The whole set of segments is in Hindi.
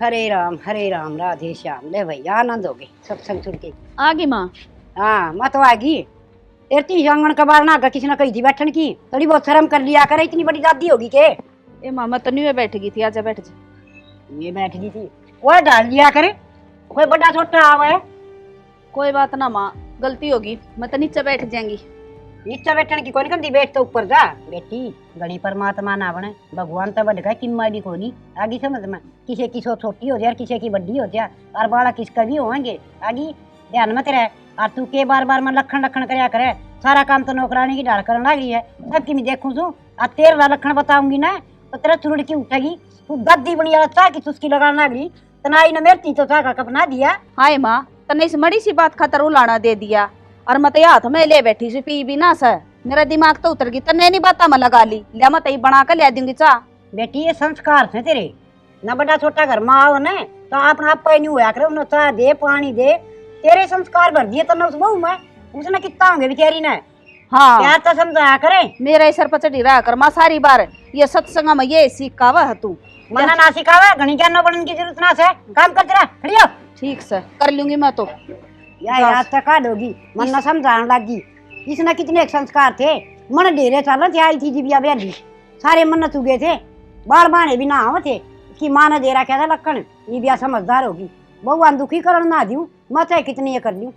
हरे राम राधे श्याम। ले भैया आनंद हो गए सत्संग सुन के। आ गई माँ। हाँ मैं तो आ गई। तेरती आंगन कबाड़ ना किसी ने कही थी बैठन की, थोड़ी बहुत शर्म कर लिया करे, इतनी बड़ी दादी होगी के। ए मामा तो नहीं बैठ गई थी, आजा बैठ जा। ये बैठ गई थी वो डाल लिया करे, कोई बड़ा छोटा आवे। कोई बात ना माँ, गलती होगी, मैं तो नीचे बैठ जाएंगी। नीचे बैठने की कौन कहती, बैठ तो ऊपर जा। बेटी गणी परमात्मा ना बने, भगवान तो बढ़ गए किम्मा भी कोनी। आगे समझ में किसी की सो छोटी हो जाए, किसी की बड़ी हो जाए, और बाड़ा किसका भी होंगे। आगे ध्यान मत रहे। और तू के बार बार मैं लखन लखन करया करे, सारा काम तो नौकरानी की डाल करने लगी है। सबकी मैं देखूं तू और तेरा लखन बताऊंगी ना तो तेरा चुड़की उठेगी। तू गद्दी बनी चाह की तुझकी लगाना लगी, तनाई न मेरती तो चाह का कपना दिया। हाय माँ, तने इस मड़ी सी बात खातर उलाना दे दिया, और मैं तो हाथ में ले बैठी सी पी भी ना सर। मेरा दिमाग तो उतर गई, तने नहीं बात मैं लगा ली, लिया मैं तई बना कर ले दूंगी चाह। बेटी ये संस्कार थे तेरे, न बड़ा छोटा घर में आओ न तो अपना आप नहीं हुआ करे, उन्हें चाह दे पानी दे, तेरे संस्कार भर दिए तने उस बहू में। उसने कितना होंगे बेचारी ने। हाँ क्या तो समझाया करे। मेरा सर पर चढ़ी रहा कर माँ सारी बार, ये सत्संग में ये सिखावा है तू। मना ना सिखावे, घनी ज्ञान न बनने की जरूरत ना से, काम कर तेरा खड़ी हो। ठीक सर कर लूंगी मैं तो। याद तक काटोगी मन न समझाने लगी। इसने कितने संस्कार थे, मन डेरे साल थे आई थी जीविया बेली, सारे मन चुगे थे, बार बाने भी ना आवे थे। उसकी माँ ने दे रखा था लक्कन, ये भी समझदार होगी। भगवान दुखी करण ना दूं, मैं चाहे कितनी ये कर लूं।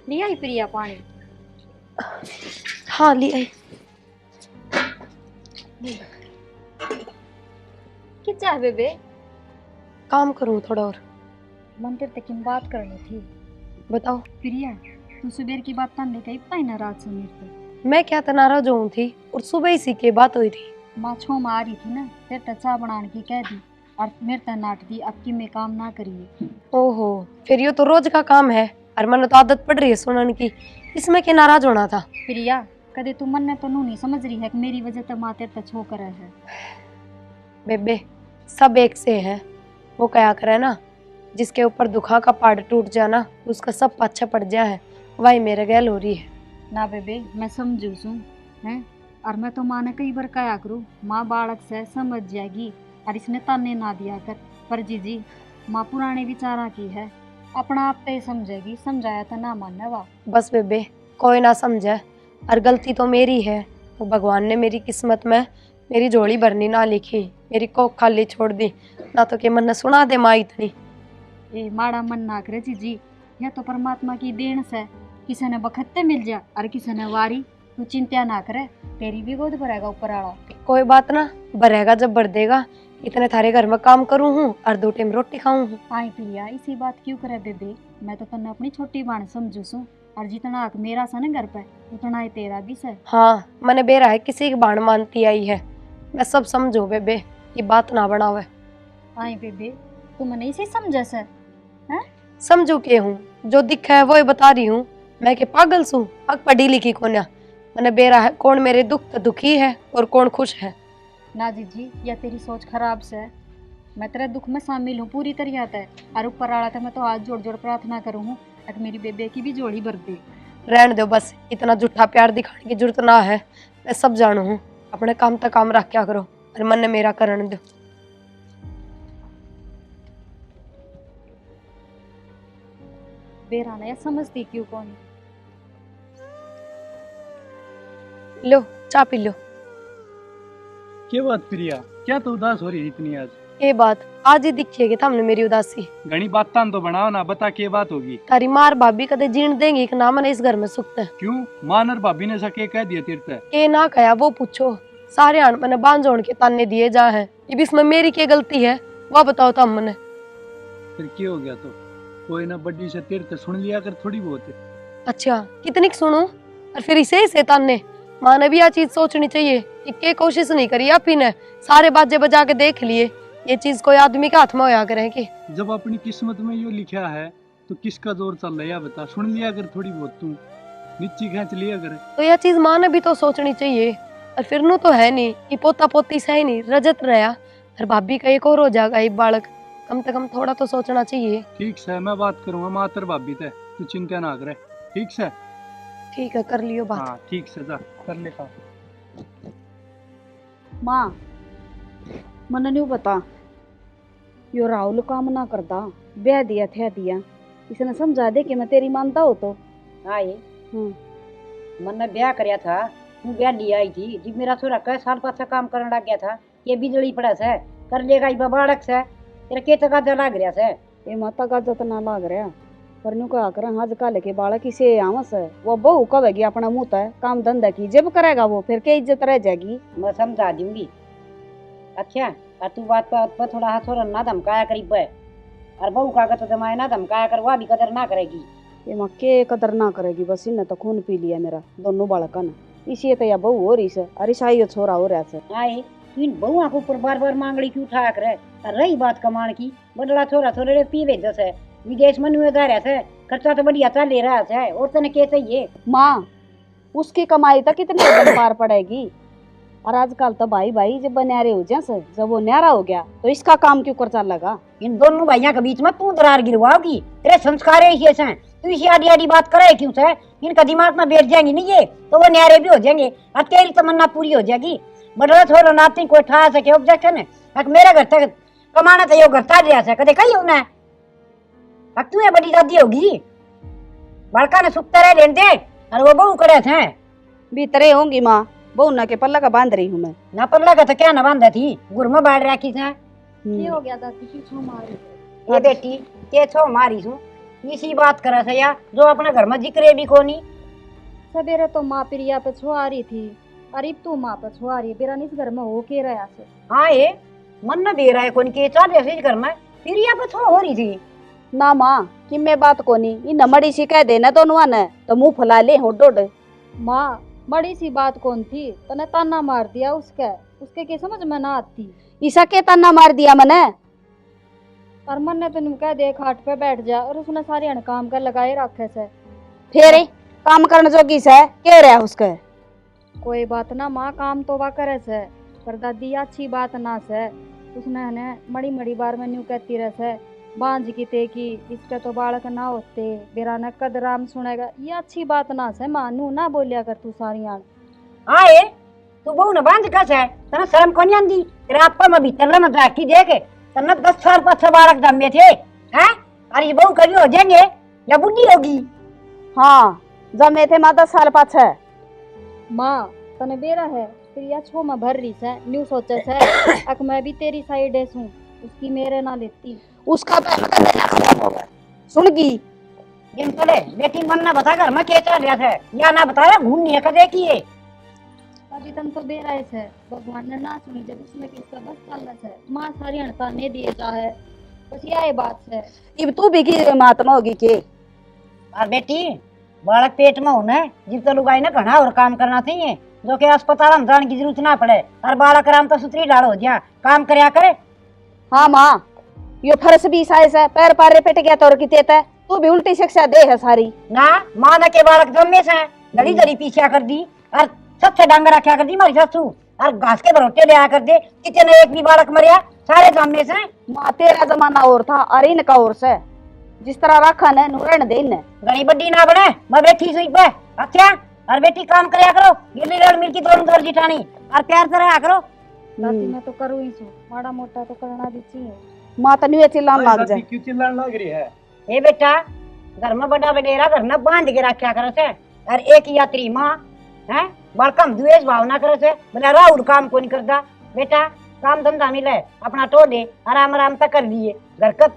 ले आई प्रिया पानी? हाँ ले आई। क्या चाह बेबे? काम करूँ थोड़ा और। मंदिर तक की बात करनी थी। बताओ। प्रिया तू सुबह की बात तन लेके पाई ना रात से मेरे पे। मैं क्या तनारा जो थी और सुबह ही की बात हुई थी। माँ छो में आ रही थी ना, फिर तो चाह बनाने की कह दी और मेरे तो नाट दी, अब की मैं काम ना करिए। ओहो, फिर ये तो रोज का काम है और मैंने तो आदत पड़ रही है सुनने की, इसमें क्या नाराज होना था। प्रिया कदे तू मन ने तो नहीं समझ रही है कि मेरी वजह तो माँ तेरे छो कर है। बेबे सब एक से है, वो क्या करे ना, जिसके ऊपर दुखा का पहाड़ टूट जाना उसका सब पाछा पड़ जाए, वही मेरे गैल हो रही है ना। बेबे मैं समझू सू है, और मैं तो माँ ने कई बार कहा करूँ, माँ बालक से समझ जाएगी और इसने ताने ना दिया कर। पर जी माँ पुराने विचारा की है, अपना आप पे समझेगी, समझाया तो ना मानने वा। बस बेबे कोई ना समझे, और गलती तो मेरी है। वो भगवान ने मेरी किस्मत में मेरी झोली भरनी ना लिखी, मेरी कोख खाली छोड़ दी ना, तो के मन ने सुना दे माँ इतनी। ए माड़ा मन ना करे जी, यह तो परमात्मा की देन से, किसी ने बखत्ते मिल जा और किसी ने वारी। तू चिंता ना करे, तेरी भी गोद भरेगा ऊपर आला। कोई बात ना, भरेगा जब भर देगा। इतने थारे घर में काम करूँ हूँ और 2 टाइम रोटी खाऊं हूँ। आई प्रिया इसी बात क्यों करे बेबे, मैं तो तन्ने अपनी छोटी बहन समझू सू, और जितना हक मेरा सा ना घर पे उतना ही तेरा भी से। हाँ मैंने बेरा है किसी की बाण मानती आई है, मैं सब समझो बेबे, ये बात ना बनावे। आई बेबे तू मने इसे समझे से हैं? समझू के हूँ, जो दिखा है वो ही बता रही हूँ। मैं के पागल सू, हक पढ़ी लिखी कोन्या। मैंने बेरा है कौन मेरे दुख तो दुखी है और कौन खुश है। ना जी या तेरी सोच खराब से, मैं तेरे दुख में शामिल हूँ पूरी तरह से, और ऊपर आला था मैं तो हाथ जोड़ जोड़ प्रार्थना करूँ हूँ कि मेरी बेबे की भी जोड़ी भर दे। रहने दो बस, इतना झूठा प्यार दिखाने की जरूरत ना है, मैं सब जानू हूँ। अपने काम तक काम रख क्या करो और मन ने मेरा करने दो। बेराना या समझती क्यों कौन? लो चाय पी लो। क्या बात प्रिया, क्या तो उदास हो रही है इतनी आज? ये बात आज ही दिखिएगी हमने मेरी उदासी। घनी बात तो बनाओ ना, बता क्या बात होगी? तारी मार भाभी कदे जीण देंगी कि ना मैंने इस घर में सुखते। क्यों मान और भाभी ने सके कह दिया तीर्थ? के ना कहा वो पूछो, सारे आन मैंने बांध जोड़ के ताने दिए जा है, ये भी इसमें मेरी क्या गलती है वह बताओ तो हमने। फिर क्या हो गया? तो कोई ना बड्डी से तीर्थ सुन लिया कर थोड़ी बहुत। अच्छा कितनी सुनूं और फिर इसे ताने? माँ ने भी यह चीज सोचनी चाहिए कि के कोशिश नहीं करी आप ही ने, सारे बाजे बजा के देख लिए, ये चीज कोई आदमी के हाथ में होया करे कि? जब अपनी किस्मत में यो लिखा है तो किसका जोर चल रहा है बता, सुन लिया कर थोड़ी बहुत, तू नीची खींच लिया कर। तो यह चीज माँ ने भी तो सोचनी चाहिए, और फिर नु तो है नहीं कि पोता पोती से ही नहीं रजत रहा और भाभी का एक और हो जाएगा एक बालक। कम से कम थोड़ा तो सोचना चाहिए। ठीक से मैं बात करूंगा मातर भाभी ते, तू चिंता ना करे। ठीक से? ठीक है, कर लियो बात। हाँ ठीक से, जा कर ले काम। माँ मन नहीं बता, यो राहुल काम ना करता, ब्याह दिया थे दिया, इसने समझा दे कि मैं तेरी मानता हो तो। हाँ ये मैंने ब्याह करया था, तू ब्याह लिया आई थी, जब मेरा छोरा कई साल पाछा काम करने लग गया था, ये बिजली पड़ा से कर लेगा इबा बालक से, तेरा के तक लग रहा से। ये माता का जत ना लाग रहा, पर न्यू कहा कर आजकल के बालक इसे आवस है, वो बहू कहेगी अपना मुंह है, काम धंधा की जब करेगा वो फिर क्या इज्जत रह जाएगी। मैं समझा दूंगी। अच्छा और तू बात पर थोड़ा हाथ छोरा ना धमकाया करीब है, और बहू का तो जमाए ना धमकाया कर, वह भी कदर ना करेगी। ये माँ के कदर ना करेगी, बस इन्हें तो खून पी लिया मेरा दोनों बालका ने, इसी तो या बहू हो रही से, अरे शाही छोरा हो रहा से। आए तू इन बहुआ के ऊपर बार बार मांगड़ी क्यों उठाया करे? और रही बात कमाण की, बदला छोरा थोड़े पी भेज से, विदेश में नुए जा रहा से, खर्चा तो बढ़िया चल ले रहा है, और तने के चाहिए? माँ उसकी कमाई तक कितने दिन पार पड़ेगी, और आजकल तो भाई भाई जब न्यारे हो जाए, जब वो न्यारा हो गया तो इसका काम क्यों कर चल लगा? इन दोनों भाइयों के बीच में तू दरार गिरवाओगी, तेरे संस्कार ऐसे हैं, तू इसी आड़ी आड़ी बात करे क्यों से? इनका दिमाग में बैठ जाएंगी नहीं ये तो वो न्यारे भी हो जाएंगे, और तेरी तमन्ना पूरी हो जाएगी। बड़ा छोरो नाती कोई ठा सके ऑब्जेक्शन है, अब मेरा घर तक कमाना चाहिए, घर था लिया से कदे कही होना, अब तू ये बड़ी दादी होगी, बड़का ने सुखता रह लेन दे, और वो बहू करे थे भीतरे होंगी माँ, बहू ना के पल्ला का बांध रही हूँ मैं। ना पल्ला का तो क्या ना बांधा थी, गुर में बाढ़ रखी थे। ये हो गया दादी की छो मारी। ये बेटी के छो मारी सू, इसी बात करे से या जो अपने घर में जिक्र भी कोनी। सवेरे तो माँ प्रिया पे छो आ रही थी, अरे तू माँ पे छो आ रही है, बेरा इस घर में हो के रहा से। हाँ ये मन न दे रहा है कौन के चार जैसे घर में फिर यहाँ पे छो हो रही थी ना माँ कि मैं बात कोनी, इन नमड़ी सी कह देना दोनों ने तो मुंह फुला ले हो डोड। माँ बड़ी सी बात कौन थी, तने ताना मार दिया उसके के समझ में ना आती, ईसा के ताना मार दिया मैंने, और मन ने तेन कह दे खाट पे बैठ जा, और उसने सारे अण काम कर लगाए रखे से। फिर काम करने जोगी से कह रहा उसके। कोई बात ना माँ, काम तो वा करे से, पर दादी अच्छी बात ना से, उसने ने मड़ी मड़ी बार में न्यू कहती रहे से, बांझ की ते की इसके तो बालक ना होते, बेरा ने कद राम सुनेगा, ये अच्छी बात ना से माँ, नू ना बोलिया कर तू सारी आन। हाँ ये तू बहू न बांध कस है, तना शर्म कोनी आंदी, तेरा आपा में भीतर न जाकी देखे, तना 10 साल पाछा बालक जन्मे थे हैं, और ये बहू कभी हो जाएंगे या बुढ़ी होगी? हाँ जमे थे माँ 10 साल पाछे। माँ तने बेरा है प्रिया छो में भर रही से, न्यू सोचे से अक मैं भी तेरी साइड है सू, उसकी मेरे ना लेती, उसका खत्म होगा सुन की जिन चले बेटी मन ना बता घर में के चल रहा था, या ना बताया घूमनी है कदे की है। अभी तन तो बेरा है भगवान ने ना सुनी, जब उसमें किसका बस चल रहा है, माँ सारी अणता ने दिए चाहे, बस यह बात है। अब तू भी की महात्मा होगी के? और बेटी बालक पेट में होना है, जिब तो लुगाई ना घना और काम करना चाहिए, जो कि अस्पताल में जाने की जरूरत ना पड़े, और बालक आराम तो सुतरी डाल हो जा काम करया करे। हाँ माँ यो फर्श भी साइज है, पैर पारे पेट गया तो की तेता, तू भी उल्टी शिक्षा दे है सारी ना माँ ने के बालक जम्मे से घड़ी घड़ी पीछा कर दी, और सबसे डांगर रखा कर दी मारी ससु, और घास के भरोटे ले आ कर दे, कितने एक भी बालक मरिया सारे जम्मे से। माँ तेरा जमाना और था और इनका और से, जिस तरह रखा ने नुरण दे ने घड़ी बड्डी ना बने, मैं बैठी सुई पे। अच्छा और बेटी काम करया करो, गिल्ली लड़ मिल की दौड़ जिटानी, और प्यार से रहा करो। दादी मैं तो करूँ ही सू, माड़ा मोटा तो करना भी चाहिए। माँ तनु चिल्लान लग जाए। क्यों चिल्लाने लग रही है? ए बेटा घर में बड़ा बडेरा घर में बांध के रखा करे से, और एक यात्री माँ है बड़कम द्वेष भावना करे से, बोला राउर काम को नहीं करता। बेटा काम धंधा मिले अपना तो दे, आराम आराम तक कर लिए, घर का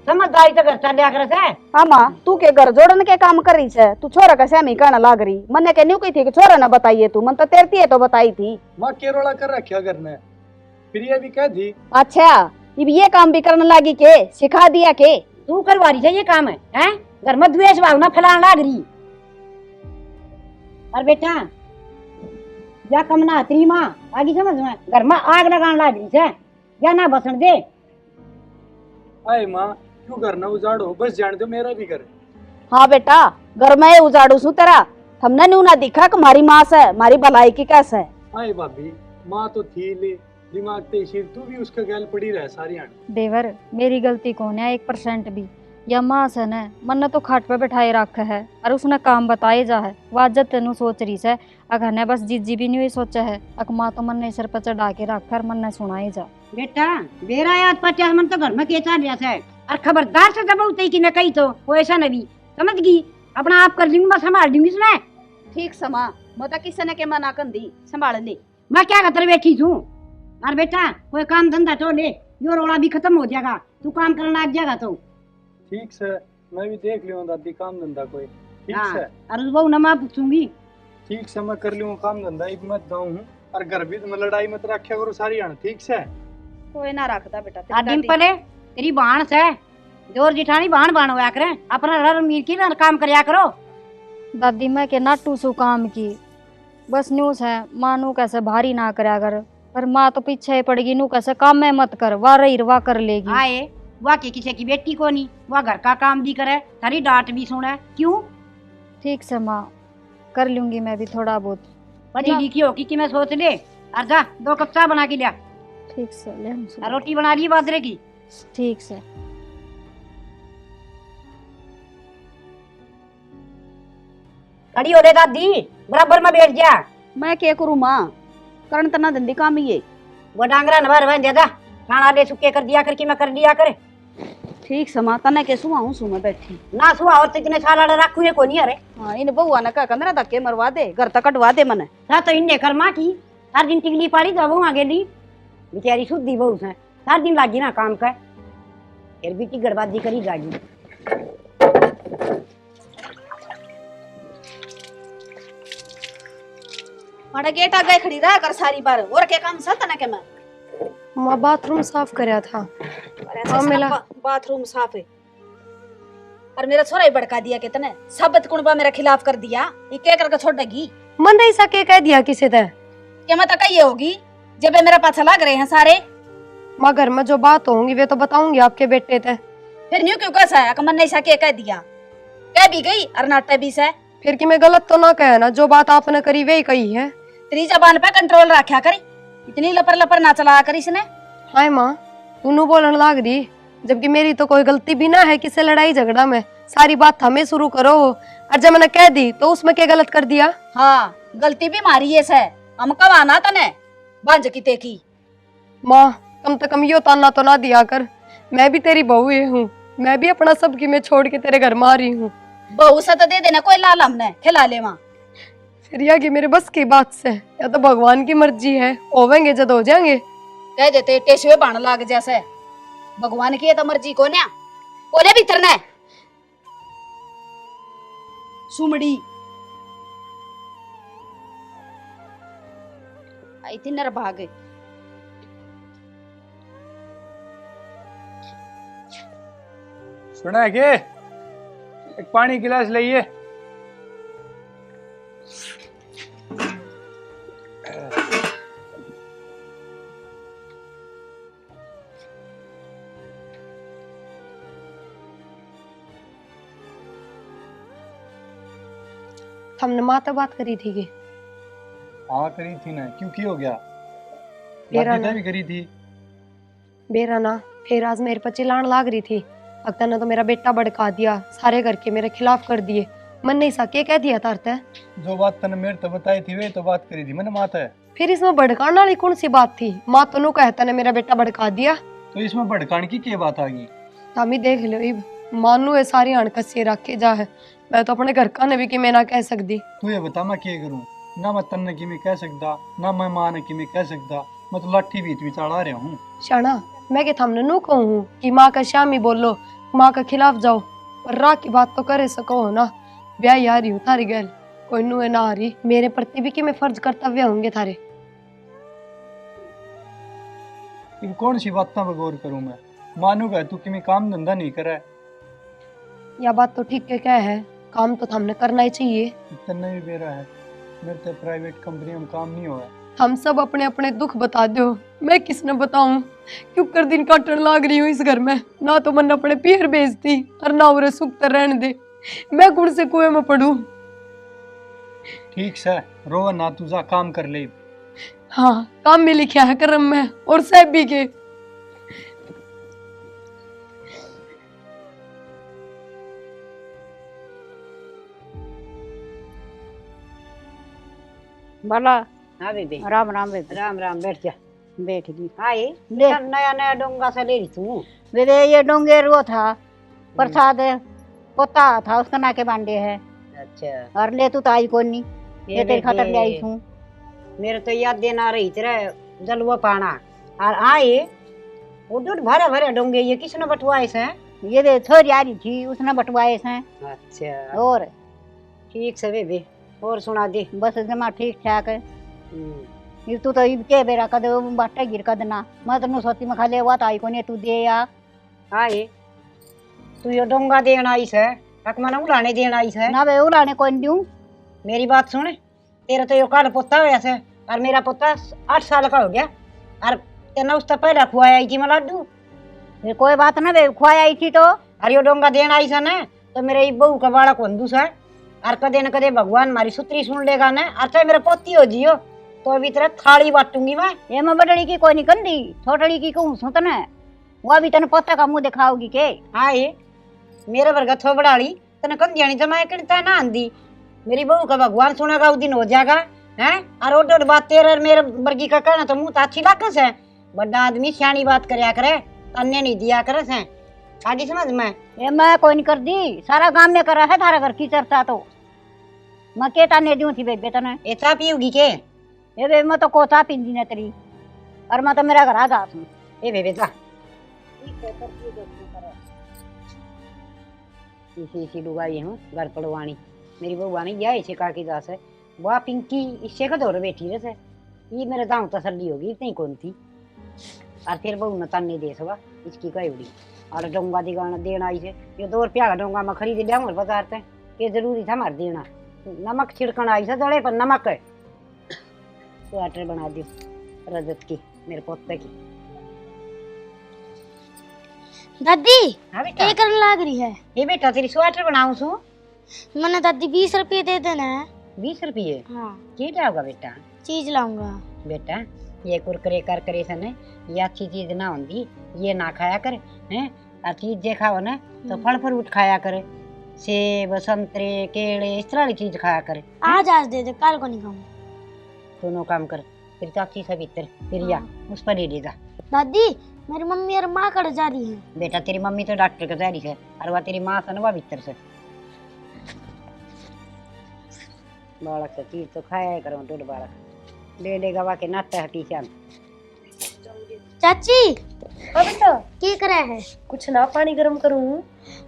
समझदारी तो घर चल करे से। हाँ माँ तू के घर जोड़न के काम कर रही है, तू छोरा का सहमी कहना लाग रही, मन के न्यू कही थी कि छोरा ना बताइए, तू मन तो तेरती है तो बताई थी। माँ केरोला कर रखा घर ने, प्रिया भी कह दी। अच्छा अब ये काम भी करने लगी के, सिखा दिया के? तू करवारी से ये काम है हैं? घर में द्वेष भावना फैलाने लाग रही। और बेटा या कम ना तेरी माँ आगे समझ में घर में आग लगाने लाग रही है, या ना बसन दे। आए माँ क्यों घर ना उजाड़ो, बस जान दो मेरा भी घर। हाँ बेटा घर में उजाड़ू सू तेरा, हमने न्यू ना दिखा कि मारी माँ से मारी भलाई की कैसे। आए भाभी माँ तो थी ले, दिमाग ते सिर तू भी उसका गैल पड़ी रह सारी आण। देवर मेरी गलती कौन है 1% भी। या माँ सन है मन तो खाट पे बैठाए रख है और उसने काम बताए जा है वाजत तेनू सोच रही है। अगर ने बस जीजी भी नहीं हुई सोचा है अक माँ तो मन ने सिर पर चढ़ा के रख कर मन ने सुनाई जा। बेटा बेरा याद 50 मन तो घर में केचा लिया है और खबरदार से दबाऊ तई कि मैं कही तो वो ऐसा नहीं समझ गई। अपना आप कर लूंगी मैं संभाल दूंगी सुना। ठीक समा मोता किसी ने के मना कर दी संभाल ले। मैं क्या खतर बैठी हूँ और बेटा कोई काम धंधा तो ले यो रोड़ा भी खत्म हो जाएगा तू काम करना लग जाएगा तो। ठीक से मैं भी देख लियो दादी काम धंधा कोई। ठीक हाँ, से और उस बहू न मैं पूछूंगी। ठीक से मैं कर लियो काम धंधा इब मत जाऊं हूं और घर भी में लड़ाई मत रखा करो सारी आण। ठीक से कोई ना रखता बेटा तेरी आदिम दादी। पले तेरी बाण से जोर जिठानी बाण होया करे अपना रर मीर की काम करया करो। दादी मैं के नाटू सु काम की बस न्यूज है माँ नू कैसे भारी ना करया कर पर माँ तो पीछे पड़गी नू कैसे काम में मत कर वाह रही वाह कर लेगी। आए वह के किसी की बेटी को नहीं वह घर का काम भी करे थारी डांट भी सुने क्यों। ठीक से माँ कर लूंगी मैं भी थोड़ा बहुत। पढ़ी लिखी होगी कि मैं सोच ले और जा 2 कप चाय बना के लिया ठीक से ले हम और रोटी बना ली बाजरे की। ठीक से खड़ी हो ले दादी बराबर में बैठ जा। मैं क्या करूँ माँ करण तना धंधी काम ही है। वो डांगरा नभर बन ज्यादा खाना दे सुके कर दिया कर कि मैं कर दिया कर। ठीक समा तना के सुहा हूँ मैं बैठी ना सुहा और इतने साल रखू है को नहीं अरे। हाँ इन बहुआ ने कहा मेरा धक्के मरवा दे घर तक कटवा दे मने। था तो इनने कर्मा की हर दिन टिकली पाड़ी जब आगे ली बेचारी शुद्धि बहु है हर दिन लागी ना काम का फिर भी टिकड़बाजी करी जागी। माड़ा गेट आ गए खड़ी रहा कर सारी बार और क्या काम सत ना के मैं माँ बाथरूम साफ करया था। और ऐसे हाँ, सारा मिला। बाथरूम साफ है और मेरा छोरा ही भड़का दिया के तने सबत कुणबा मेरे खिलाफ कर दिया ये क्या करके छोड़ देगी। मन नहीं सके कह दिया किसी ने। क्या मैं तो कही होगी जब ये मेरा पाछा लग रहे हैं सारे माँ घर में जो बात होंगी वे तो बताऊंगी आपके बेटे ते। फिर न्यू क्यों कैसा है मन नहीं सके कह दिया कह भी गई और नाटे भी से फिर कि मैं गलत तो ना कहे ना जो बात आपने करी वही कही है। तेरी जबान पे कंट्रोल रखा करी इतनी लपर लपर ना चला करी इसने। हाय माँ तू बोलन लाग दी जबकि मेरी तो कोई गलती भी ना है किसी लड़ाई झगड़ा में सारी बात हमें शुरू करो और जब मैंने कह दी तो उसमें क्या गलत कर दिया। हाँ गलती भी मारी है से हम कब आना तने बंज की ते की। माँ कम से कम यो ताना तो ना दिया कर मैं भी तेरी बहू ही हूँ मैं भी अपना सब की मैं छोड़ के तेरे घर में आ रही हूँ। बहू से तो दे देना कोई लाल हमने खिला ले वहाँ फिर या कि मेरे बस की बात से या तो भगवान की मर्जी है होवेंगे जब हो जाएंगे। कह देते टेसुए बाण लाग जैसे भगवान की है तो मर्जी को न्या ओले भीतर ने सुमड़ी आई थी नर भाग सुना है के एक पानी गिलास लाइए। हमने माँ तो बात करी थी कि हाँ करी थी ना क्यों की हो गया मेरा दादी ना भी करी थी। मेरा ना फिर आज मेरे पर चिल्लान लाग रही थी अक्ता ने तो मेरा बेटा भड़का दिया सारे घर के मेरे खिलाफ कर दिए मन नहीं सके कह दिया तारते। जो बात तने मेरे तो बताई थी वे तो बात करी थी मैंने माता है। फिर इसमें भड़काने वाली कौन सी बात थी माँ तो नू कहता ने मेरा बेटा भड़का दिया तो इसमें भड़काने की क्या बात आ गई। तामी देख लो इब मानू है सारी अणकसी रख के जा है मैं तो अपने घर का ने भी कि मैं ना कह सकती। तू ये बता मैं क्या करूं ना मैं तन्ने की मैं कह सकता ना मैं मां ने की मैं कह सकता मैं तो लाठी बीच में चढ़ा रहा हूँ। शाना मैं के थामने नू कहूँ कि माँ का शामी बोलो माँ के खिलाफ जाओ पर रा की बात तो करे सको हो ना ब्याह यारी हूँ थारी गैल कोई नू है ना आ रही मेरे प्रति भी कि मैं फर्ज कर्तव्य होंगे थारे। इन कौन सी बातों पर गौर करूं मैं मानूंगा तू कि मैं काम धंधा नहीं करे। यह बात तो ठीक है है काम तो हमने करना ही चाहिए। तन्ने भी बेरा है मेरे तो प्राइवेट कंपनी में काम नहीं हुआ। हम सब अपने अपने दुख बता दो मैं किसने बताऊं क्यों कर दिन काटन लाग रही हूँ इस घर में ना तो मन अपने पीर भेजती और ना उरे सुख तर रहने दे मैं कुड़ से कुएं में पड़ू। ठीक से रो ना तू जा काम कर ले हाँ, काम में लिखा है कर्म में और साहब भी के। बोला। हाँ बेबे, राम राम बेबे। राम राम, बैठ जा। बैठ गई। हाँ ये ले। नया नया डोंगा सा ले रही तू। बेबे ये डोंगेर वो था, प्रसाद पोता था उसका ना के बांडे है। अच्छा, और ले तू तो आई कौन नहीं, ये तेरे खातर ले आई हूँ। मेरे तो याद देना रही तेरा जलवा पाना। और हाँ ये वो दूध भरे भरे डोंगे, ये किसने बटवाए से? ये दे छोरी आ रही थी, उसने बटवाए से। अच्छा, और ठीक से बेबे, और सुना दे। बस जमा ठीक ठाक है। ये तू तो इब के बेरा कद बाटा गिर कद ना, मैं तो सोची में खाली हुआ तो आई कोने तू दे या। हाँ ये तू ये डोंगा देना आई से, मन उड़ाने देना आई से ना बे उड़ाने कौन दूं। मेरी बात सुन, तेरा तो यो काल पोता हो ऐसे, और मेरा पोता 8 साल का हो गया, और तेना उससे पहले खुआया आई थी मैं लड्डू। फिर कोई बात ना बे, खुआई आई थी तो। अरे यो डोंगा देना आई सा ना, तो मेरे बहू का बाड़ा कौन दूसरा, और कदे न कदे भगवान मारी सुतरी सुन लेगा ना, और चाहे मेरा पोती हो जियो तो अभी तेरा थाली बांटूंगी मैं। ये मैं बड़ड़ी की कोई निकल दी, छोटड़ी की कहूँ सुत न, वो अभी तने पोता का मुंह दिखाओगी के। हाँ ये मेरे वर्ग थो बड़ाड़ी तने कंदियानी जमाए करता ना आंदी, मेरी बहू का भगवान सुनेगा उस दिन हो जाएगा हैं। और ओड बात तेरे मेरे वर्गी का कहना तो मुंह तो अच्छी लागस है, बड़ा आदमी सियानी बात करया करे, अन्य नहीं दिया करे से, आगे समझ में। ये मैं कोई नहीं कर दी, सारा गांव में करा है थारा घर की चर्चा तो। मैं के ताने दूं थी बेबे तने। ये चा पियोगी के? ये बे मैं तो कोता पिंदी न तेरी, और मैं तो मेरा घर आ जा तू। ए बेबे जा इसी डुगाई हूँ घर पड़वानी, मेरी बहू आनी या इसे काकी दास है, वह पिंकी इससे का दौर बैठी रहे से, ये मेरे दांव तसल्ली होगी इतनी कौन थी। और फिर बहू न ताने दे सवा इसकी कई उड़ी, और डोंगा दिगाना देना आई से, ये 2 रुपया का डोंगा मैं खरीद लिया और बाजार से, के जरूरी था मार देना। नमक छिड़कना आई से दड़े पर नमक है, स्वेटर बना दियो रजत की मेरे पोते की। दादी हाँ बेटा, क्या करने लाग रही है? ये बेटा तेरी स्वेटर बनाऊं सू। मैंने दादी 20 रुपये दे देना है। 20 रुपये हाँ, क्या होगा बेटा? चीज लाऊंगा। बेटा ये कुरकुरे करकरे से ने ये अच्छी चीज ना होंगी, ये ना खाया कर हैं। और चीज जे खाओ ना तो फल फ्रूट खाया करे, सेब संतरे केले इस तरह की चीज खाया करे। आज दे दे, कल को नहीं खाऊंगा। दोनों काम कर, फिर चाची से भीतर फिर या उस पर ले जा। दादी मेरी मम्मी और माँ कड़ जा रही है। बेटा तेरी मम्मी तो डॉक्टर के तैयारी है, और वह तेरी माँ से ना वह भीतर से बालक से चीज तो खाया करो, दूध बालक ले लेगा वह के नाता है टीचर। चाची बेटा की करे है? कुछ ना, पानी गर्म करूँ।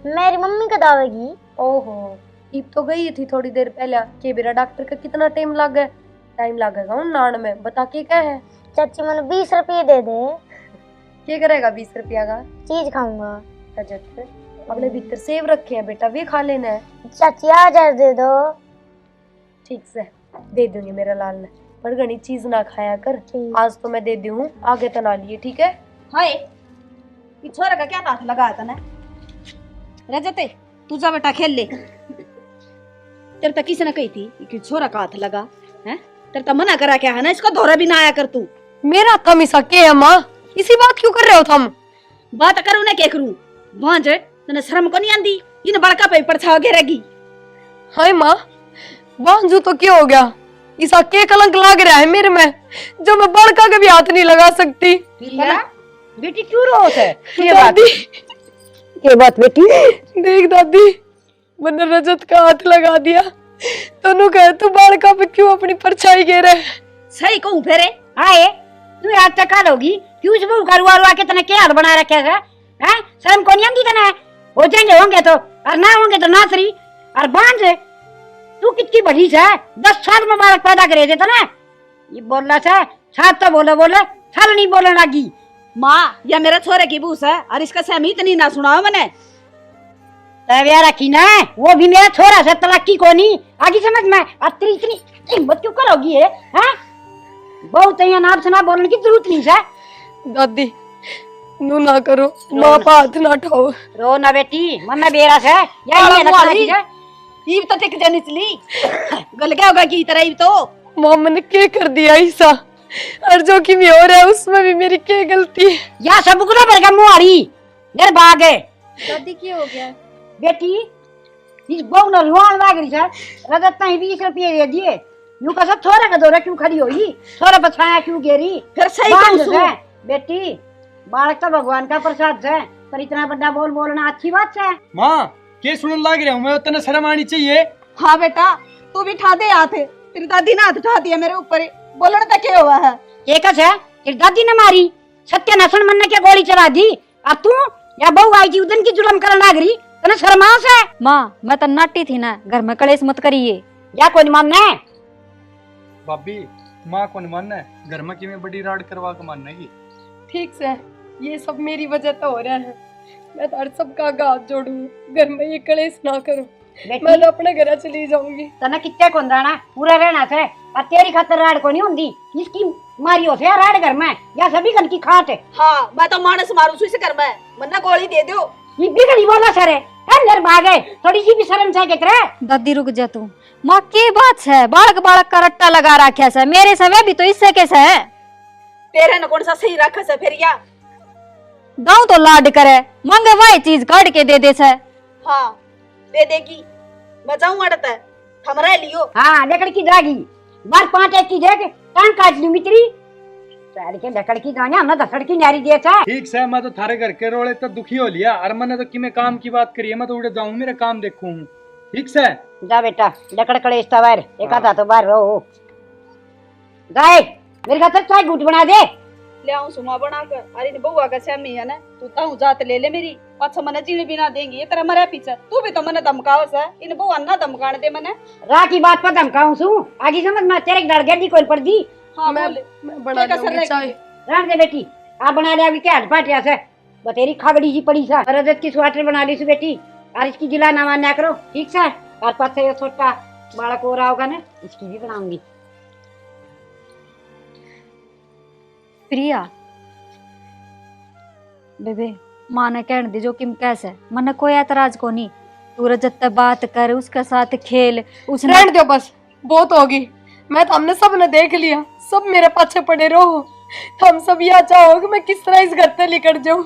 मेरी मम्मी का दावेगी। ओहो, ईब तो गई थी थोड़ी देर पहले के बेरा डॉक्टर का कितना टाइम लगेगा उन नान में, बता के क्या है? चाची मैंने 20 रुपये दे दे, क्या करेगा 20 रुपया का? चीज खाऊंगा। रजत अपने भीतर सेब रखे हैं बेटा, वे खा लेना है। चाची आज दे दो। ठीक से दे दूंगी मेरा लाल ने, पर घनी चीज ना खाया कर। आज तो मैं दे दूँ, आगे तो ना लिए, ठीक है? हाय ये छोरा का क्या हाथ लगा था ना रजते, तू जा बेटा खेल ले। तेरे तो किसी ने कही थी कि छोरा का हाथ लगा है, तेरे तो मना करा क्या है ना, इसको धोरा भी ना आया कर तू। मेरा कम हिस्सा के है माँ, इसी बात क्यों कर रहे हो तुम? बात करूँ ना क्या करूँ, भांज तने शर्म को नहीं आंदी, इन बड़का पे परछाव घेरेगी। हाय माँ, बांझू तो क्या हो गया, इसा के कलंक लाग रहा है मेरे में, जो मैं बड़का के भी हाथ नहीं लगा सकती। बेटी क्यों रो है? ये बात बेटी, देख दादी मैंने रजत का हाथ लगा दिया, तनु कहे तू बड़का पे क्यों अपनी परछाई घेरे? सही कहूँ फेरे। आए तू आज तक काल होगी क्यों इस बहू का रुआ के तने क्या हाथ बना रखे है? हैं शर्म को नहीं आंदी तने? हो जाएंगे होंगे तो, और ना होंगे तो नासरी। और बांझ तू कितनी बड़ी है, 10 साल में बालक पैदा करे थे तने, ये बोलना से साथ तो बोले साल नहीं बोलने लगी। माँ या मेरा छोरे की बूस है, और इसका सहमी इतनी ना सुनाओ मैंने। तबिया रखी ना, वो भी मेरा छोरा से तलाकी को नहीं आगे समझ में। और तेरी इतनी हिम्मत क्यों करोगी है? हैं बहुत यहाँ नाप से ना बोलने की जरूरत नहीं है। दादी नू ना करो, माँ पर हाथ ना उठाओ। रो ना बेटी, मम्मी बेरा से यही है। ईब तो टिक जानी चली गल क्या होगा की तरह ईब तो। माँ मैंने क्या कर दिया ऐसा? और जो कि भी हो रहा है उसमें भी मेरी क्या गलती है? या सब कुछ बरगा मुहारी घर भाग गए दादी क्या हो गया? बेटी इस बहु न रुआन लाग रही है रजत नहीं 20 रुपये दे दिए यूं का सब थोड़ा का दौरा क्यों खड़ी होई थोड़ा बछाया क्यों गेरी फिर सही बांध कहूं से बेटी बालक तो भगवान का प्रसाद है पर इतना बड़ा बोल बोलना अच्छी बात है। माँ के सुनने लग रहा हूँ मैं, उतना शर्म आनी चाहिए। हाँ बेटा तू भी ठा दे हाथ, तेरी दादी ने हाथ उठा दिया मेरे ऊपर ही, बोलने तक क्या हुआ है? एक है तेरी दादी ने मारी सत्य नसन मन ने क्या गोली चला दी और तू या बहू आई थी उदन की जुलम करने लग रही तने शर्मास है। माँ मैं तो नाटी थी ना, घर में कलेश मत करिए। या कोई मानना है भाभी माँ को नहीं मानना है, घर में कि मैं बड़ी राड करवा के मानना है। ठीक से ये सब मेरी वजह तो हो रहा है। मैं तो सबका हाथ जोड़ू, घर में ये कलेश ना करूं। मैं तो अपने घर चली जाऊंगी। तना कितने को दाना पूरा रहना से और तेरी खातर राड को नहीं होंगी इसकी मारी हो से राड घर में या सभी घर की खाट है। हाँ मैं तो मानस मारू इसे घर में, मन्ना गोली दे दो। ये बिगड़ी बोला सर है घर भागे थोड़ी सी भी शर्म चाहिए करे। दादी रुक जा तू। माँ के बात है, बालक बालक का रट्टा लगा रखा है मेरे समय भी तो इससे कैसे है। तेरे न कौन सा सही रखा से फिर या दाऊ तो लाड करे मांगे वही चीज काट के दे से। हाँ दे देगी, मैं जाऊँ अड़ता है हमरा लियो। हाँ लकड़ की दागी बार 5 एक की देख टांग काट लूंगी तेरी पैर के लकड़ की दाने हमने दसड़ की नारी दिए था। ठीक से मैं तो थारे घर के रोले तो दुखी हो लिया और मैंने तो कि मैं काम की बात करी है, मैं तो उड़े जाऊँ मेरा काम देखूँ। ठीक से जा बेटा लकड़ कड़े इस बार एक आधा तो बाहर रहो जाए मेरे खातर चाय घूट बना दे ले आऊं सुमा बनाकर। अरे ने बउआ का छमी है ना, तू ताऊ जात ले ले मेरी पाछा मने जीने बिना देंगी ये तेरा मरे पीछे। तू भी तो मने धमकावस है, इन बउआ ना धमकाने दे मने। रा की बात पर धमकाऊं सू आगे समझ में तेरे डर गया दी कोई पड़ दी। हाँ मैं बोले बना क्या कसर दूंगी चाय। रहने दे बेटी आप बना ले अभी क्या पाटिया से बतेरी खाबड़ी सी पड़ी सा रजत की स्वेटर बना ली सु बेटी और इसकी जिला ना मान्या करो ठीक से। और पास से छोटा बालक हो रहा होगा ना इसकी भी बनाऊंगी। प्रिया बेबे माँ ने कहने दी जो किम कैसे मन कोई ऐतराज को नहीं। तू रजत बात कर उसके साथ खेल उसने रहने दो बस, बहुत होगी। मैं तो हमने सब ने देख लिया, सब मेरे पाछे पड़े रहो। हम सब यहाँ चाहो कि मैं किस तरह इस घर से निकल जाऊं।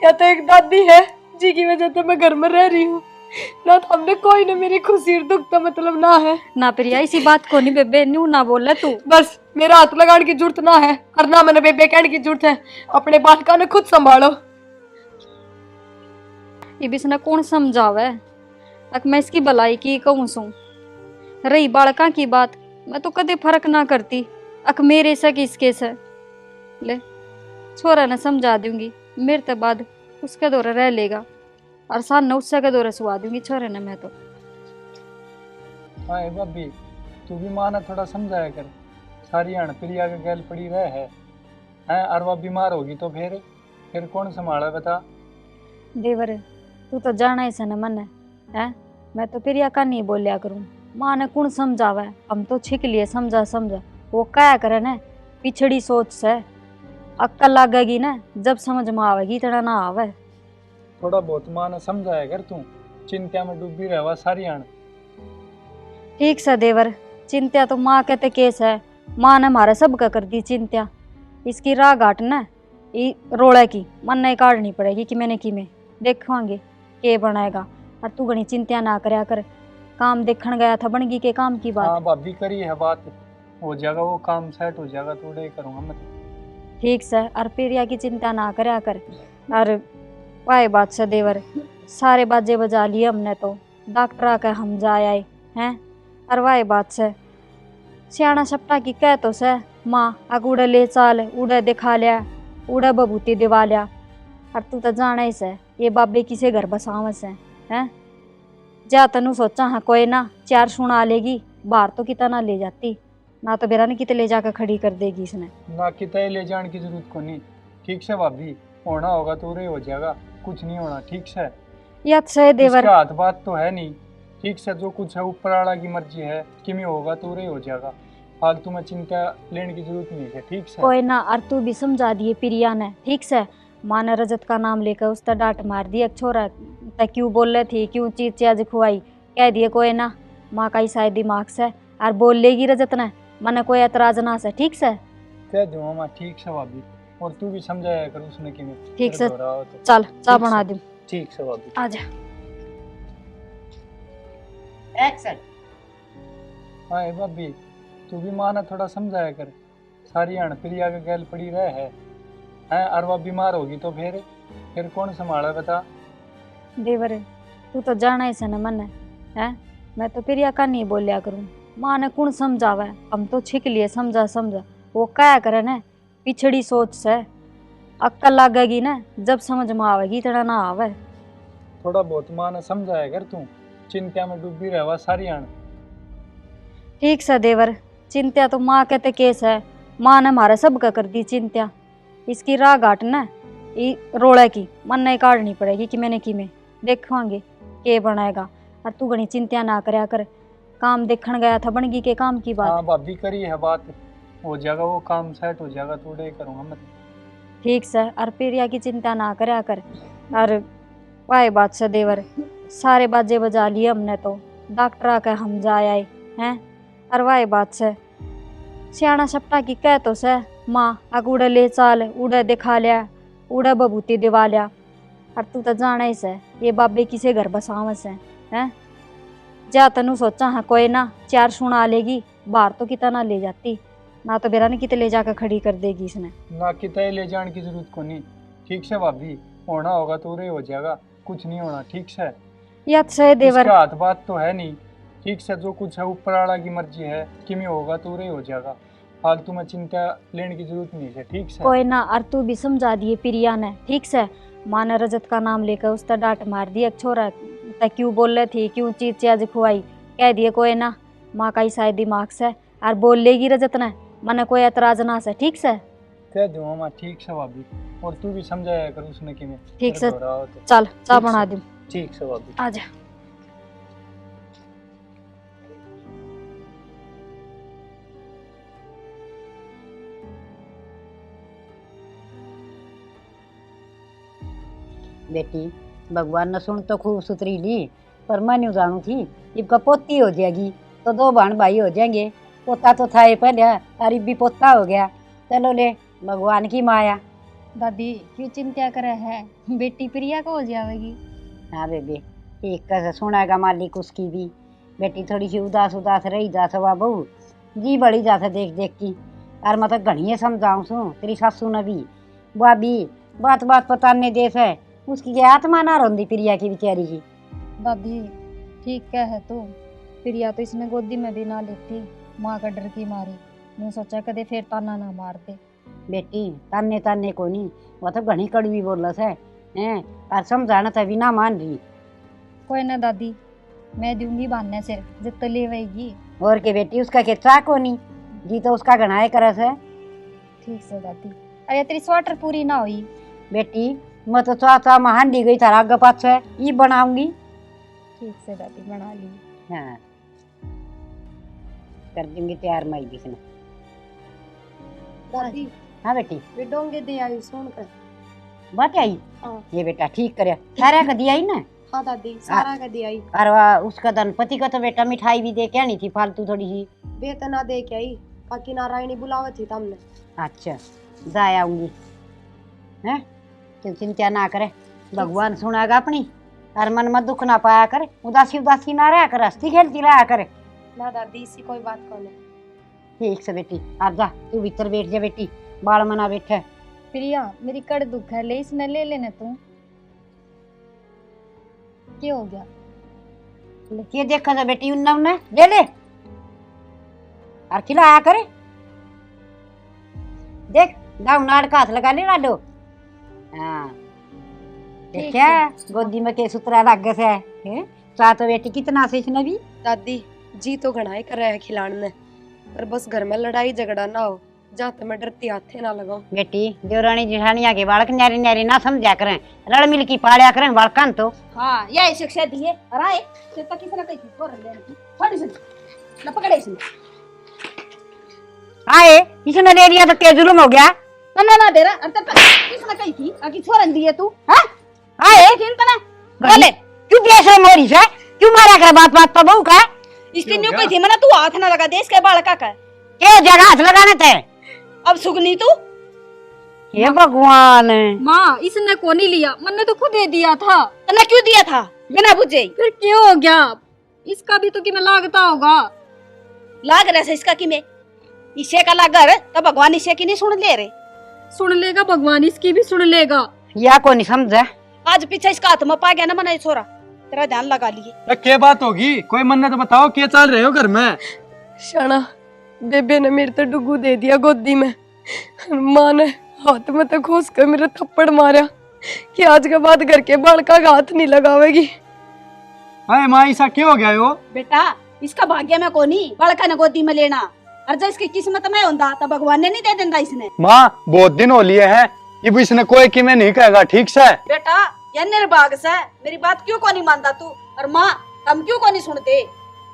या तो एक दादी है जी की वजह से मैं घर में रह रही हूँ, ना तो हमने कोई ने मेरी खुशी और दुख का मतलब ना है। ना प्रिया इसी बात को नहीं बेबे न्यू ना बोल तू। बस मेरा हाथ लगाने की जरूरत ना है और ना मैंने बेबे कहने की जरूरत है। अपने बालका ने खुद संभालो। ये भी इसने कौन समझावे अक मैं इसकी भलाई की कहूँ सू। रही बालका की बात मैं तो कदे फर्क ना करती अक मेरे से किसके से ले छोरा ने समझा दूंगी मेरे ते बाद उसके दौरे रह लेगा और सान उससे के दौरे सुहा दूंगी छोरे ने। मैं तो हाँ भाभी तू भी माँ ने थोड़ा समझाया कर, सारी अण प्रिया के गैल पड़ी रह है और वह बीमार होगी तो फिर कौन संभाला बता। देवर तू तो जाना ही सन मन है मैं तो प्रिया का नहीं बोलिया करूँ। माँ ने कौन समझावा हम तो छिक लिए समझा वो क्या करे न पिछड़ी सोच से अक्कल लगेगी ना जब समझ में आवेगी इतना ना आवे। थोड़ा बहुत माँ ने समझाया कर, तू चिंता में डूबी रहवा सारी अण। ठीक से देवर चिंता तो माँ कहते केस है, माँ ने हमारे सब का कर दी चिंता। इसकी राह घाट न ये रोड़े की मन नहीं काटनी पड़ेगी कि मैंने की में देखेंगे के बनाएगा। और तू घनी चिंता ना करया कर, काम देखने गया था बन गई के काम की बात। हाँ भाभी करी है बात, हो जाएगा वो काम सेट हो जाएगा, थोड़े करूँगा मैं तो। ठीक से और प्रिया की चिंता ना करया कर। और वाई बात से देवर सारे बाजे बजा लिए हमने तो डॉक्टर आके हम जा आए हैं। और वाई बात से सियाना सपटा की कह तो से माँ अग उड़े ले चाल उड़े दिखा लिया उड़े बबूती दिवा लिया। और तू तो जाना ही से ये बाबे किसे घर बसावस है जा तनु सोचा हाँ कोई ना 4 सुना लेगी बाहर तो कितना ना ले जाती ना तो बेरा ने कितने ले जाकर खड़ी कर देगी इसने। ना कितने ले जाने की जरूरत को नहीं। ठीक से भाभी होना होगा तो रे हो जाएगा, कुछ नहीं होना। ठीक से याद से देवर इसका हाथ बात तो है नहीं। ठीक से जो कुछ है ऊपर वाला की मर्जी है कि में होगा तो रे हो जाएगा, फालतू में चिंता लेने की जरूरत नहीं है। ठीक से कोई ना और तू भी समझा दिए प्रिया ने। ठीक से माँ ने रजत का नाम लेकर उस तर डांट मार दी एक छोरा तक क्यों बोल रही थी क्यों चीज चीज खुआई कह दिए कोई ना माँ का ही शायद दिमाग से और बोल लेगी रजत ने मन कोई एतराज ना से। ठीक से कह दूँ मामा ठीक से भाभी, और तू भी समझाया कर उसने कि मैं ठीक से हो रहा हो तो। चल चाय ठीक बना से। दूं। ठीक से भाभी। आजा। एक्शन। हाँ भाभी, तू भी माना थोड़ा समझाया कर, सारी हण प्रिया के गैल पड़ी रहे है और वह बीमार होगी तो फिर कौन संभाला बता। देवर तू तो जाना ही सन मन है, मैं तो प्रिया का नहीं बोलिया करूं, माँ ने कौन समझावे, हम तो छिक लिए समझा समझा, वो क्या करे न पिछड़ी सोच से, अक्कल लगेगी ना जब समझ में आवेगी, इतना ना आवे। थोड़ा बहुत माँ ने समझाया कर, तू चिंता में डूबी रहवा सारी हण। ठीक से देवर, चिंता तो माँ कहते केस है, माँ ने हमारा सबका कर दी चिंता, इसकी राह घाट न रोड़े की मन नहीं काटनी पड़ेगी कि मैंने की में देखेंगे के बनाएगा। और तू घनी चिंता ना करया कर, काम देखने गया था बनगी के काम की बात। हाँ भाभी करी है बात, हो जाएगा वो काम सेट हो जाएगा, थोड़े करूँगा मैं। ठीक से, और प्रिया की चिंता ना करया कर। और वाह बात से देवर, सारे बाजे बजा लिए हमने तो, डॉक्टर आके हम जा आए हैं। और वाह बात से सियाना सप्ता की कह तो से माँ अग उड़े ले चाल, उड़े दिखा लिया, उड़े बबूती दिवा लिया। और तू तो जाना ही से ये बाबे किसे घर बसाव से हैं, जा तनु सोचा हाँ कोई ना चार सुना लेगी, बाहर तो कितना ले जाती ना, तो बेरा ने कितने ले जाकर खड़ी कर देगी इसने। ना कितने ले जाने की जरूरत को नहीं। ठीक से भाभी, होना होगा तो रे हो जाएगा, कुछ नहीं होना। ठीक से याद से देवर, इसका हाथ बात तो है नहीं। ठीक से जो कुछ है ऊपर वाला की मर्जी है, कि में होगा तो रे हो जाएगा, फालतू में चिंता लेने की जरूरत नहीं है। ठीक से कोई ना, और तू भी समझा दिए प्रिया ने। ठीक से माँ ने रजत का नाम लेकर उसका डांट मार दिया, छोरा तय क्यों बोल रही थी, क्यों चीज चीज खुआई, कह दिए कोई ना माँ का ही शायद दिमाग से, और बोल लेगी रजत ने, मने कोई एतराज ना से। ठीक से कह दूँ मामा ठीक से भाभी, और तू भी समझाया कर उसने कि मैं ठीक से, हो रहा हो तो। चल चाय ठीक बना से। दूं। ठीक से भाभी। आजा। बेटी भगवान ने सुन तो खूब सुथरी ली, पर मैं नहीं जानू थी इबका पोती हो जाएगी तो दो बहन भाई हो जाएंगे। पोता तो था ये पहले, और भी पोता हो गया। चलो ले, भगवान की माया। दादी क्यों चिंता करे है, बेटी प्रिया को हो जाएगी। हाँ बेबे, ठीक कैसे सुनाएगा मालिक उसकी भी। बेटी थोड़ी सी उदास उदास रही जा सवा बहू, जी बड़ी जाता देख देख की। और मैं तो घनी समझाऊँ सू तेरी सासू ने भी, भाभी बात बात पताने देश है उसकी क्या आत्मा ना रोंदी प्रिया की बेचारी की। दादी ठीक क्या है तू, प्रिया तो इसने गोदी में भी ना लेती, माँ का डर की मारी, मैं सोचा कदे फिर ताना ना मारते। बेटी ताने ताने को नहीं, वो तो घनी कड़वी बोलस है हैं, और समझाना तभी ना मान रही। कोई ना दादी, मैं दूंगी बांधने सिर जब तो ले वही। और के बेटी उसका के चा को नहीं, जी तो उसका घनाए करस है। ठीक से दादी, अरे तेरी स्वेटर पूरी ना हुई। बेटी मैं तो चाचा में हांडी गई थारा आगे पाछे ये बनाऊंगी। ठीक से दादी बना ली। हाँ कर दूंगी तैयार मई भी इसमें। दादी हाँ बेटी वे डोंगे दे आई सुन कर। बात आई। हाँ। ये बेटा ठीक करे, सारा का दिया ही ना। हाँ दादी सारा का दे आई। और वह उसका धनपति का तो बेटा मिठाई भी दे के आनी थी फालतू थोड़ी सी। बेतना दे के आई, काकी नारायणी बुलावे थी तमने। अच्छा जा आऊंगी, हैं तू चिंता ना करे, भगवान सुनागा अपनी, और मन में दुख ना पाया कर, उदासी उदासी ना रहा कर, हंसती खेलती रहा कर। ना दादी इसी कोई बात कौन है। ठीक से बेटी, आप जा तू भीतर बैठ जा बेटी, बाल मना बैठे। प्रिया मेरी कड़ दुख है, ले इसने ले लेने तू, क्या हो गया। ये देखा जा बेटी उन्ना उन्ना ले ले, और खिलाया करे। देख दाऊ नाड़ का हाथ लगा ले लाडो। हाँ देखा गोदी में के सुतरा लग से है, साथ बेटी कितना से इसने भी। दादी जी तो घनाए कर रहा है खिलाने में, पर बस घर में लड़ाई झगड़ा ना हो, जाते मैं डरती हाथे ना लगाऊं। बेटी देवरानी जिठानिया के बालक न्यारी न्यारी ना समझा करें, रल मिल की पालिया करें बालकन तो। हाँ यही शिक्षा दी है। राय से तो किसी ने कही थी छोड़ लेने की, थोड़ी सी ना पकड़े इसने। आए इसने ले लिया तो क्या जुल्म हो गया। ना दे रहा, अंतर किसने कही थी कि छोड़न दिए तू। हाँ आए चिंता ना बोले क्यों बेसो मोरी से, क्यों मारा कर बात बात तो बहू का। इसकी न्यू कही थी मैंने, तू हाथ ना लगा दे इसके बालका का। क्या जगह हाथ लगाने थे। अब सुगनी तू हे भगवान, माँ इसने को नहीं लिया, मैंने तो खुद दे दिया था। तने क्यों दिया था बिना बुझे? फिर क्यों हो गया? इसका भी तो कि मैं लागता होगा। लाग रहा है इसका कि मैं इसे का लागर तो भगवान इसे की नहीं सुन ले रे। सुन लेगा भगवान, इसकी भी सुन लेगा। या को नहीं समझा। आज पीछे इसका हाथ में पा गया ना मना छोरा, तेरा ध्यान लगा लिए। तो क्या बात होगी? कोई मन्नत तो बताओ, क्या चल रहे हो घर में? शाना, बेबे ने मेरे तो डुगू दे दिया गोदी में। माँ ने हाथ में तो घुस कर मेरा थप्पड़ मारा कि आज के बाद घर के बालका का हाथ नहीं लगावेगी। अरे माँ, ऐसा क्यों हो गया हो? बेटा इसका भाग्य में कोनी बड़का ने गोदी में लेना, और जब इसकी किस्मत में होता तो भगवान ने नहीं दे देता इसने। माँ, बहुत दिन हो लिए हैं, अब इसने कोई कि मैं नहीं कहेगा, ठीक से? बेटा ये निर्भाग से मेरी बात क्यों को नहीं मानता तू, और माँ हम क्यों को नहीं सुनते?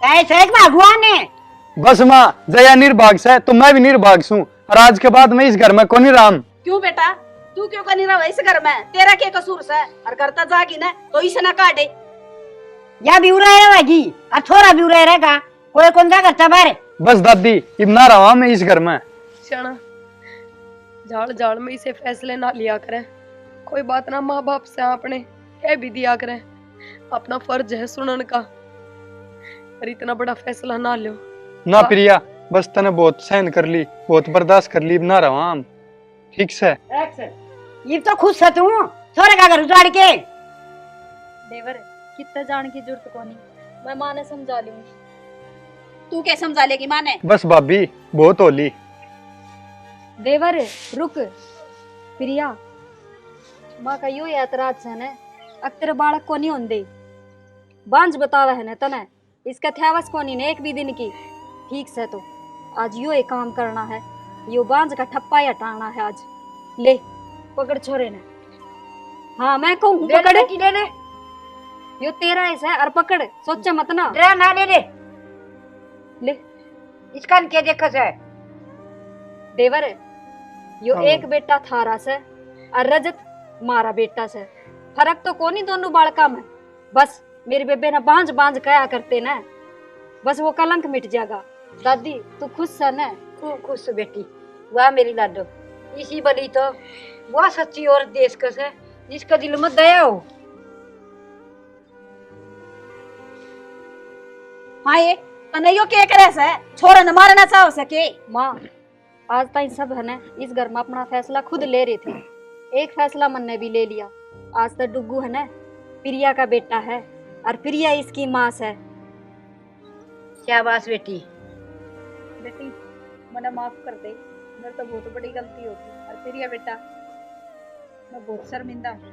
ऐसे एक भगवान है। बस माँ, जया निर्भाग से तो मैं भी निर्भाग हूँ, और आज के बाद मैं इस घर में को नहीं राम। क्यों बेटा तू क्यों को नहीं रहा इस घर में? तेरा क्या कसूर से? और करता जागी ना तो इसे ना काटे। या भी उड़ा रहेगी और थोड़ा भी उड़ा रहेगा, कोई कौन जा करता बारे। बस दादी, अब ना रहा मैं इस घर में। शाना, झाड़ झाड़ में इसे फैसले ना लिया करें। कोई बात ना माँ बाप से आपने कह भी दिया करें, अपना फर्ज है सुनने का, पर इतना बड़ा फैसला ना लो। ना प्रिया, बस तने बहुत सहन कर ली, बहुत बर्दाश्त कर ली, अब ना रहा हम, ठीक से? ये तो खुश है तू, छोरे का घर उजाड़ के। देवर कितना जान की जरूरत को नहीं, मैं माँ ने समझा लूंगी। तू क्या समझा लेगी माँ ने? बस भाभी बहुत होली। देवर रुक। प्रिया, माँ का यो ऐतराज है न, अक्तर बालक को नहीं होंदे बांझ बतावा है न तने, इसका थ्यावस को नहीं ने एक भी दिन की। ठीक से तो आज यो एक काम करना है, यो बांझ का ठप्पा ही हटाना है आज। ले पकड़ छोरे ने। हाँ मैं कहूँ पकड़, ले ले यो तेरा ऐसा है, और पकड़, सोचा मत ना। तेरा ना ले ले ले इसका क्या देखा है? देवर यो हाँ। एक बेटा थारा से और रजत मारा बेटा से, फर्क तो कोनी दोनों बालका में। बस मेरे बेबे ना बांझ बांझ कया करते ना, बस वो कलंक मिट जाएगा। दादी तू खुश है ना? खूब खुश बेटी, वाह मेरी लाडो, इसी बली तो वह सच्ची और देश कस है जिसका दिल में दया हो। हाँ ये तने यो क्या करे से छोरा न मारना चाहो सके? माँ आज तक सब है ना इस घर में अपना फैसला खुद ले रहे थे, एक फैसला मन ने भी ले लिया। आज तक डुग्गू है ना प्रिया का बेटा है, और प्रिया इसकी माँ है। शाबाश बेटी। बेटी मने माफ कर दे, मेरे तो बहुत बड़ी गलती होगी। और प्रिया बेटा मैं बहुत शर्मिंदा हूँ,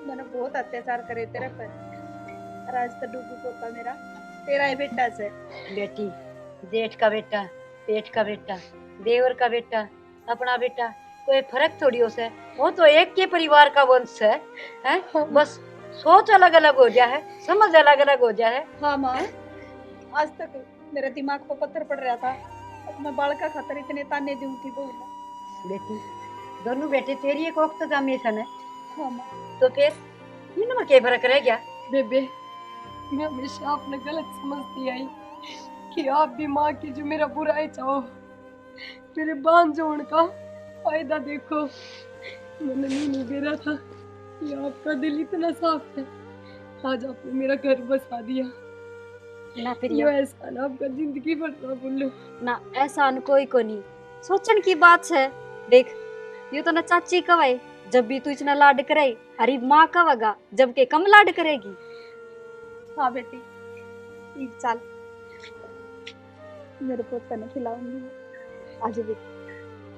मैंने बहुत अत्याचार करे तेरे पर, और आज तो डुगू पोता मेरा तेरा ही बेटा से। बेटी, जेठ का बेटा, पेट का बेटा, देवर का बेटा, अपना बेटा, कोई फर्क थोड़ी हो से, वो तो एक के परिवार का वंश है, हैं? बस सोच अलग अलग हो जाए, समझ अलग अलग हो जाए। हाँ माँ, आज तक मेरे दिमाग पर पत्थर पड़ रहा था, अब मैं बालका खातर इतने ताने दूं थी बहू ने। बेटी, दोनों बेटे तेरी एक वक्त का मिशन है, हाँ माँ। तो फिर इनमें क्या फर्क रह गया? बेबे, मैं हमेशा आपने गलत समझती आई कि आप भी माँ की जो मेरा बुराई चाहो, मेरे बांझ होने का फायदा देखो। मैंने नहीं बेरा था कि आपका दिल इतना साफ है, आज आपने मेरा घर बसा दिया। ना यो प्रिया ऐसा ना आपका जिंदगी भर ना बोलो। ना, ऐसा न कोई को नहीं, सोचन की बात है। देख ये तो ना चाची कवाई, जब भी तू इतना लाड करे, हरी माँ कवेगा जबकि कम लाड करेगी। हाँ बेटी, एक साल मेरे पोता ने खिलाऊंगी आज भी।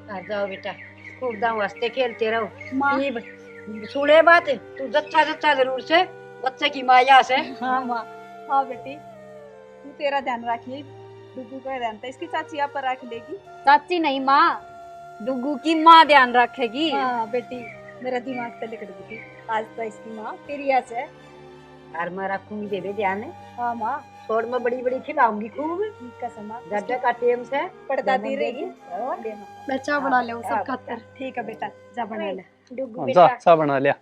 आ जाओ बेटा, खूब दाम वास्ते खेलते रहो। माँ। ये सुने बात, तू जच्चा जच्चा जरूर से बच्चे की माया से। हाँ माँ। हाँ बेटी, तू तेरा ध्यान रखिए, डुगू का ध्यान तो इसकी चाची आप पर रख लेगी। चाची नहीं माँ, डुगू की माँ ध्यान रखेगी। हाँ बेटी, मेरा दिमाग पे लिख दी थी, आज तो इसकी माँ प्रिया से। और मैं रखूंगी देवे ध्यान। हाँ माँ, छोड़ में बड़ी बड़ी खिलाऊंगी खूब, ठीक है समा, गड्ढे का टेम से पड़दादी रहेगी। और ले माँ। मैं चाय बना ले सब खातर। ठीक है बेटा, जा बना ले। डुगू जा बेटा, सा बना लिया।